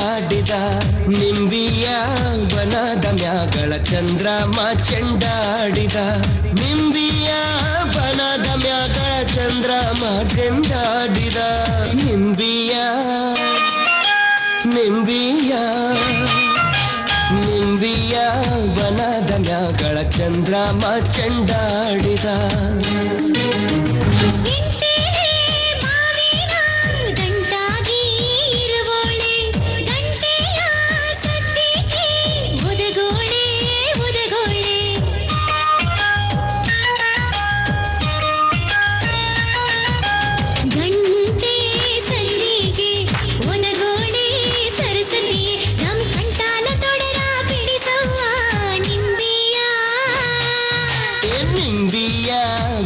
ಚೆಂಡಾಡಿದ ನಿಂಬಿಯ ಬನದ ಮ್ಯಾಗಳ ಚಂದ್ರಮ ಚೆಂಡಾಡಿದ ನಿಂಬಿಯ ಬನದ ಮ್ಯಾಗಳ ಚಂದ್ರಮ ಚೆಂಡಾಡಿದ ನಿಂಬಿಯ ನಿಂಬಿಯ ನಿಂಬಿಯ ಬನದ ಮ್ಯಾಗಳ ಚಂದ್ರಮ ಚೆಂಡಾಡಿದ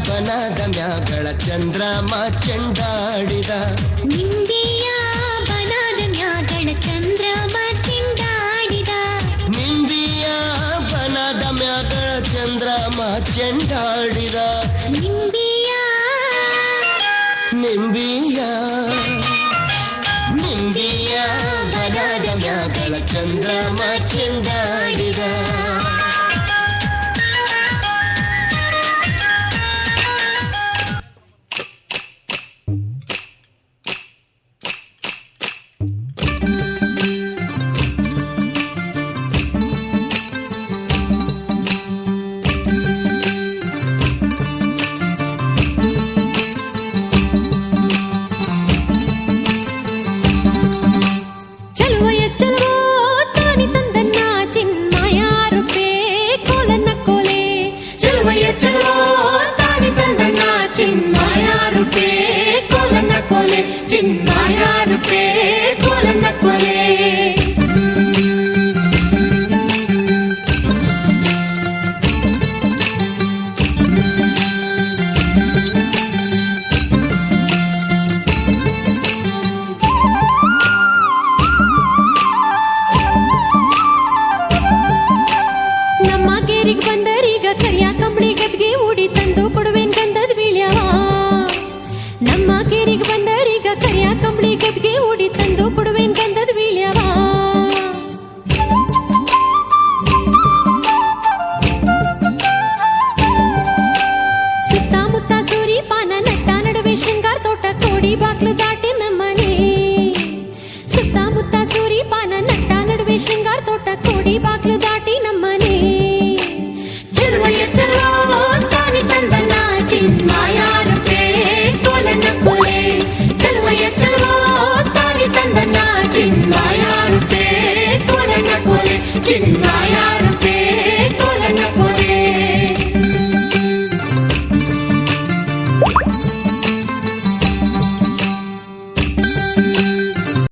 ಬನದ ಮ್ಯಾಗಳ ಚಂದ್ರಮ ಚೆಂಡಾಡಿದ ನಿಂಬಿಯ ಬನದ ಮ್ಯಾಗಳ ಚಂದ್ರಮ ಚೆಂಡಾಡಿದ ನಿಂಬಿಯ ಬನದ ಮ್ಯಾಗಳ ಚಂದ್ರಮ ಚೆಂಡಾಡಿದ ನಿಂಬಿಯ ನಿಂಬಿಯ ನಿಂಬಿಯ ಬನದ ಮ್ಯಾಗಳ ಚಂದ್ರಮ ಚೆಂಡಾಡಿದ ಬಂದರೀಗ ಕರಿಯ ಕಂಬಳಿ ಗದ್ಗೆ ಉಡಿ ತಂದು ಕೊಡುವೇನ್ ಗಂಧದ ಬೀಳ್ಯವ ನಮ್ಮ ಕೇರಿಗೆ ಬಂದರೀಗ ಕರಿಯ ಕಂಬಳಿ ಗದ್ಗೆ ಉಡಿ ತಂದು ಕೊಡುವೇನ್ ಗಂಧದ ಬೀಳ್ಯವ ಸುತ್ತಮುತ್ತ ಸೂರಿ ಪಾನ ನಟ್ಟ ನಡುವೆ ಶೃಂಗಾರ ತೋಟ ಕೋಡಿ ಬಾಗ್ಲು ದಾಟಿ ನಮ್ಮನೆ ಸುತ್ತಮುತ್ತ ಸೂರಿ ಪಾನ ನಟ್ಟ ನಡುವೆ ಶೃಂಗಾರ ತೋಟ ಕೋಡಿ ಬಾಗ್ಲು ದಾಟಿ ನಮ್ಮನೆ ಚಿನ್ಮಯ